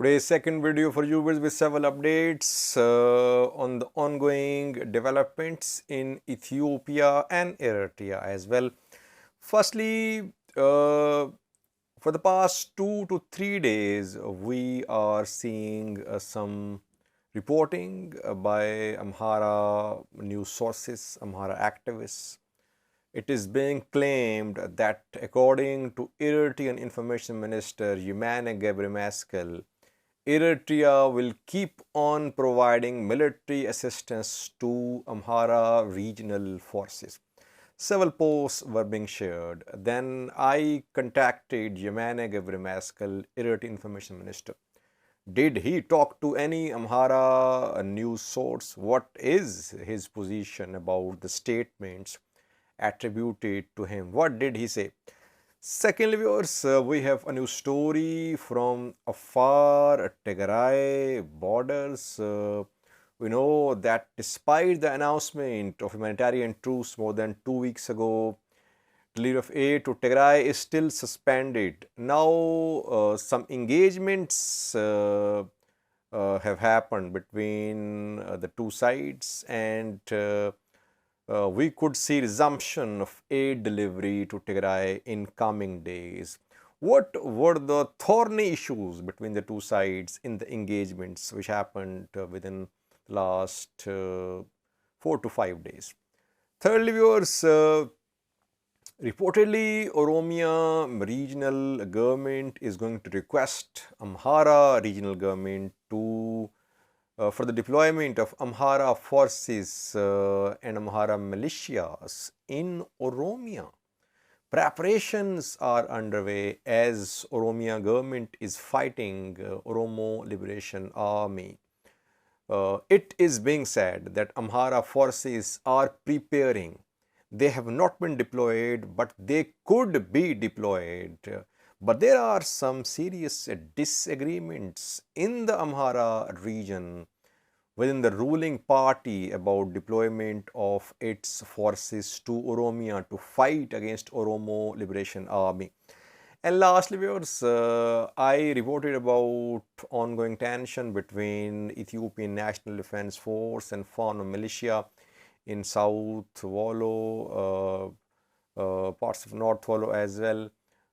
Today's second video for you is with several updates on the ongoing developments in Ethiopia and Eritrea as well. Firstly, for the past 2 to 3 days, we are seeing some reporting by Amhara news sources, Amhara activists. It is being claimed that according to Eritrean Information Minister Yemane G Meskel, Eritrea will keep on providing military assistance to Amhara regional forces. Several posts were being shared. Then I contacted Yemane G Meskel, Eritrean Information Minister. Did he talk to any Amhara news source? What is his position about the statements attributed to him? What did he say? Secondly, viewers, we have a new story from Afar, Tigray borders. We know that despite the announcement of humanitarian truce more than 2 weeks ago, delivery of aid to Tigray is still suspended. Now, some engagements have happened between the two sides, and we could see resumption of aid delivery to Tigray in coming days. What were the thorny issues between the two sides in the engagements which happened within the last 4 to 5 days? Thirdly, viewers, reportedly Oromia regional government is going to request Amhara regional government to for the deployment of Amhara forces and Amhara militias in Oromia. Preparations are underway as Oromia government is fighting Oromo Liberation Army. It is being said that Amhara forces are preparing. They have not been deployed, but they could be deployed. But there are some serious disagreements in the Amhara region within the ruling party about deployment of its forces to Oromia to fight against Oromo Liberation Army. And lastly, viewers, I reported about ongoing tension between Ethiopian National Defense Force and Fano militia in South Wollo, parts of North Wollo as well.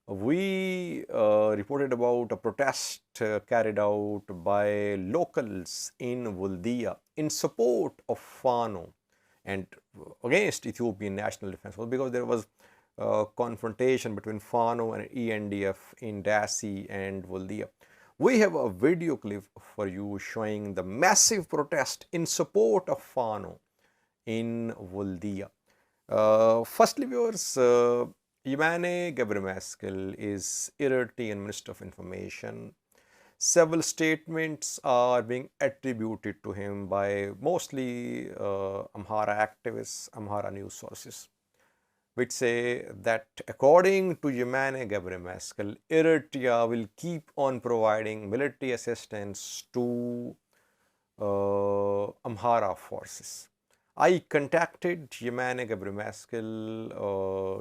We reported about a protest carried out by locals in Woldia in support of Fano and against Ethiopian National Defense Force, because there was confrontation between Fano and ENDF in Dasi and Woldia. We have a video clip for you showing the massive protest in support of Fano in Woldia. Firstly, viewers, Yemane G Meskel is Eritrean Minister of Information. Several statements are being attributed to him by mostly Amhara activists, Amhara news sources, which say that according to Yemane G Meskel, Eritrea will keep on providing military assistance to Amhara forces. I contacted Yemane G Meskel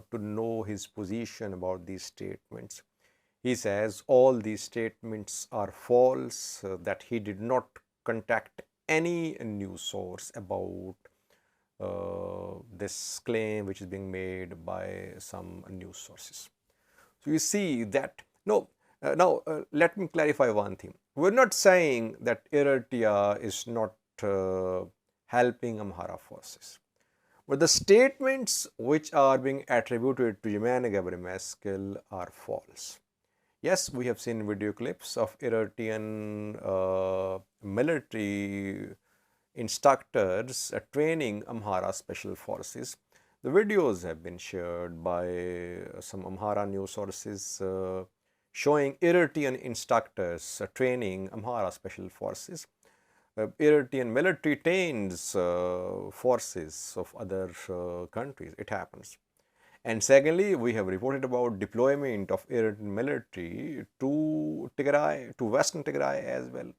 to know his position about these statements. He says all these statements are false, that he did not contact any news source about this claim which is being made by some news sources. So you see that, now let me clarify one thing. We're not saying that Eritrea is not helping Amhara forces, but the statements which are being attributed to Yemane G Meskel are false. Yes, we have seen video clips of Eritrean military instructors training Amhara special forces. The videos have been shared by some Amhara news sources showing Eritrean instructors training Amhara special forces. Eritrean military trains forces of other countries. It happens. And secondly, we have reported about deployment of Eritrean military to Tigray, to Western Tigray as well,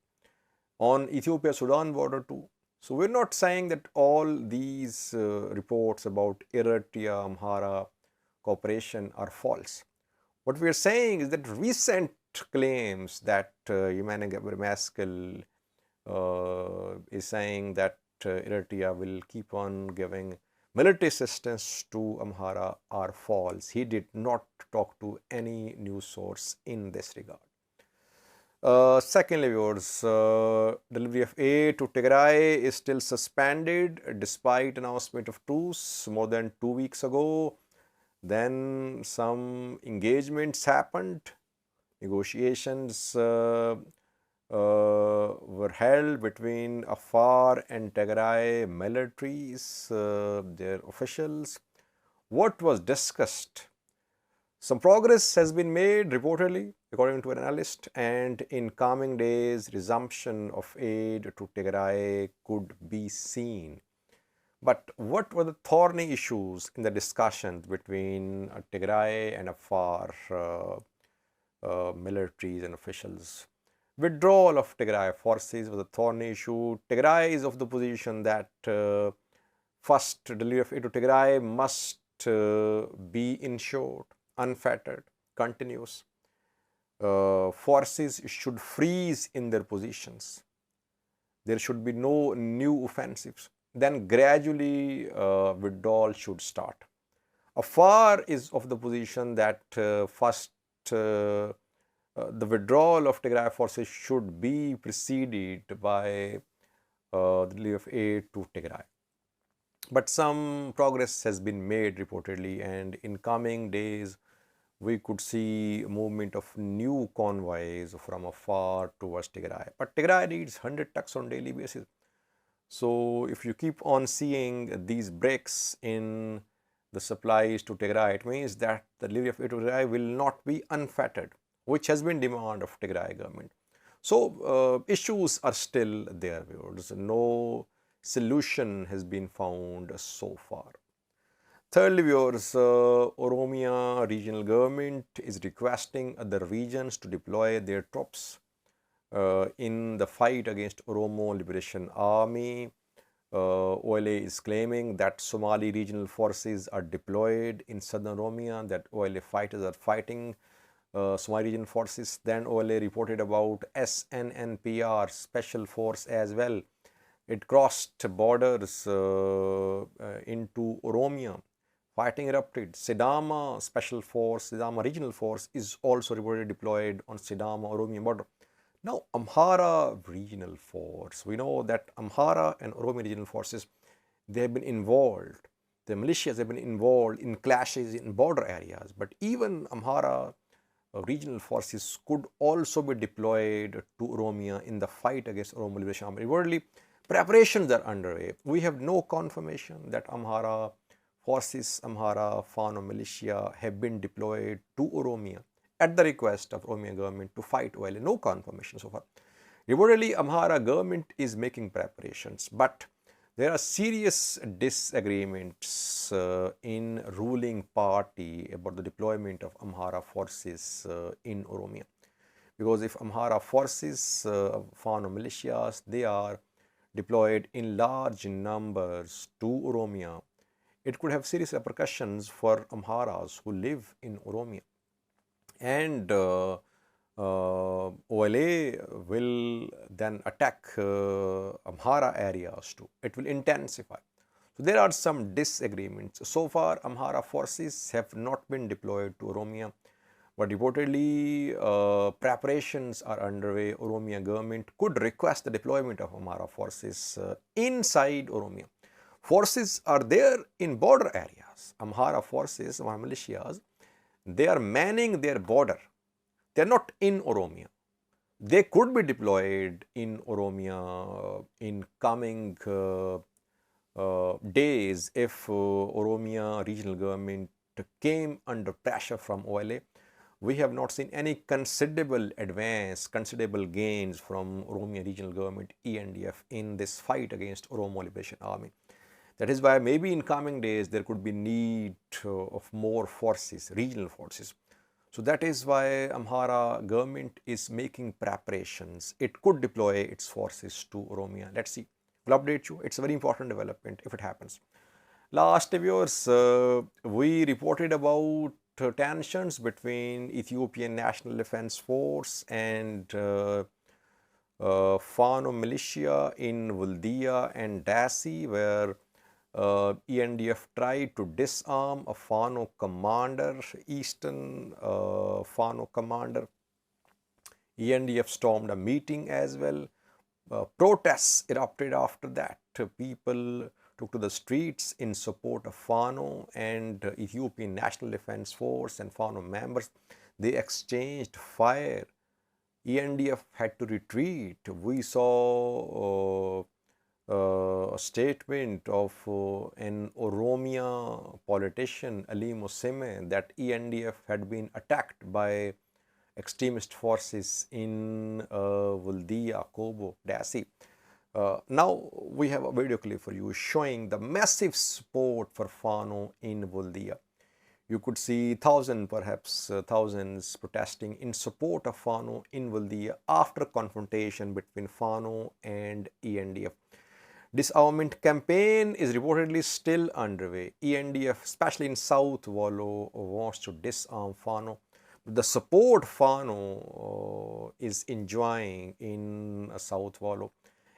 on Ethiopia-Sudan border too. So we're not saying that all these reports about Eritrea Amhara cooperation are false. What we are saying is that recent claims that Yemane G Meskel is saying that Eritrea will keep on giving military assistance to Amhara are false. He did not talk to any news source in this regard. Secondly, viewers, delivery of aid to Tigray is still suspended despite announcement of truce more than 2 weeks ago. Then some engagements happened, negotiations were held between Afar and Tigray militaries, their officials. What was discussed? Some progress has been made reportedly, according to an analyst, and in coming days, resumption of aid to Tigray could be seen. But what were the thorny issues in the discussions between Tigray and Afar militaries and officials? Withdrawal of Tigray forces was a thorny issue. Tigray is of the position that first delivery of aid to Tigray must be ensured, unfettered, continuous. Forces should freeze in their positions. There should be no new offensives. Then gradually withdrawal should start. Afar is of the position that first the withdrawal of Tigray forces should be preceded by the delivery of aid to Tigray. But some progress has been made reportedly, and in coming days we could see movement of new convoys from Afar towards Tigray. But Tigray needs 100 trucks on daily basis. So if you keep on seeing these breaks in the supplies to Tigray, it means that the delivery of aid to Tigray will not be unfettered, which has been demand of Tigray government. So issues are still there, viewers. No solution has been found so far. Thirdly, viewers, Oromia regional government is requesting other regions to deploy their troops in the fight against Oromo Liberation Army. OLA is claiming that Somali regional forces are deployed in southern Oromia, that OLA fighters are fighting Somali regional forces. Then OLA reported about SNNPR special force as well. It crossed borders into Oromia. Fighting erupted. Sidama special force, Sidama regional force is also reportedly deployed on Sidama Oromia border. Now, Amhara regional force, we know that Amhara and Oromia regional forces, they have been involved, the militias have been involved in clashes in border areas, but even Amhara regional forces could also be deployed to Oromia in the fight against Oromo Liberation Army. Reportedly, preparations are underway. We have no confirmation that Amhara forces, Amhara Fano militia have been deployed to Oromia at the request of Oromia government to fight OLA. No confirmation so far. Reportedly, Amhara government is making preparations, but there are serious disagreements in ruling party about the deployment of Amhara forces in Oromia. Because if Amhara forces, Fano militias, they are deployed in large numbers to Oromia, it could have serious repercussions for Amharas who live in Oromia. And OLA will then attack Amhara areas too. It will intensify. So there are some disagreements. So far, Amhara forces have not been deployed to Oromia, but reportedly preparations are underway. Oromia government could request the deployment of Amhara forces inside Oromia. Forces are there in border areas. Amhara forces, Amhara militias, they are manning their border. They are not in Oromia. They could be deployed in Oromia in coming days if Oromia regional government came under pressure from OLA. We have not seen any considerable advance, considerable gains from Oromia regional government, ENDF, in this fight against Oromo Liberation Army. That is why maybe in coming days there could be need of more forces, regional forces. So that is why Amhara government is making preparations. It could deploy its forces to Oromia. Let's see. We'll update you. It's a very important development if it happens. Last viewers, we reported about tensions between Ethiopian National Defense Force and Fano militia in Woldia and Dassi, where ENDF tried to disarm a Fano commander, eastern Fano commander. ENDF stormed a meeting as well. Protests erupted after that. People took to the streets in support of Fano and Ethiopian National Defense Force and Fano members. They exchanged fire. ENDF had to retreat. We saw a statement of an Oromia politician, Ali Moseme, that ENDF had been attacked by extremist forces in Woldia, Kobo, Dassi. Now we have a video clip for you showing the massive support for Fano in Woldia. You could see thousands, perhaps thousands protesting in support of Fano in Woldia after confrontation between Fano and ENDF. Disarmament campaign is reportedly still underway. ENDF, especially in South Wollo, wants to disarm Fano. The support Fano is enjoying in South Wollo,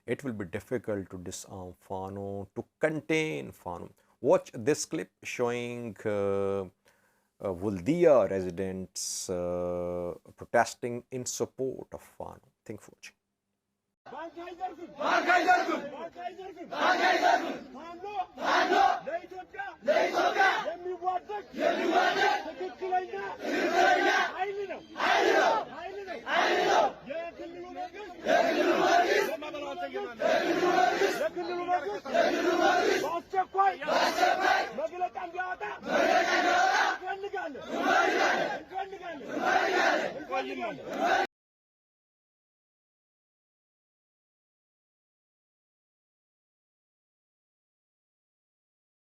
it will be difficult to disarm Fano, to contain Fano. Watch this clip showing Woldia residents protesting in support of Fano. Thank you for watching.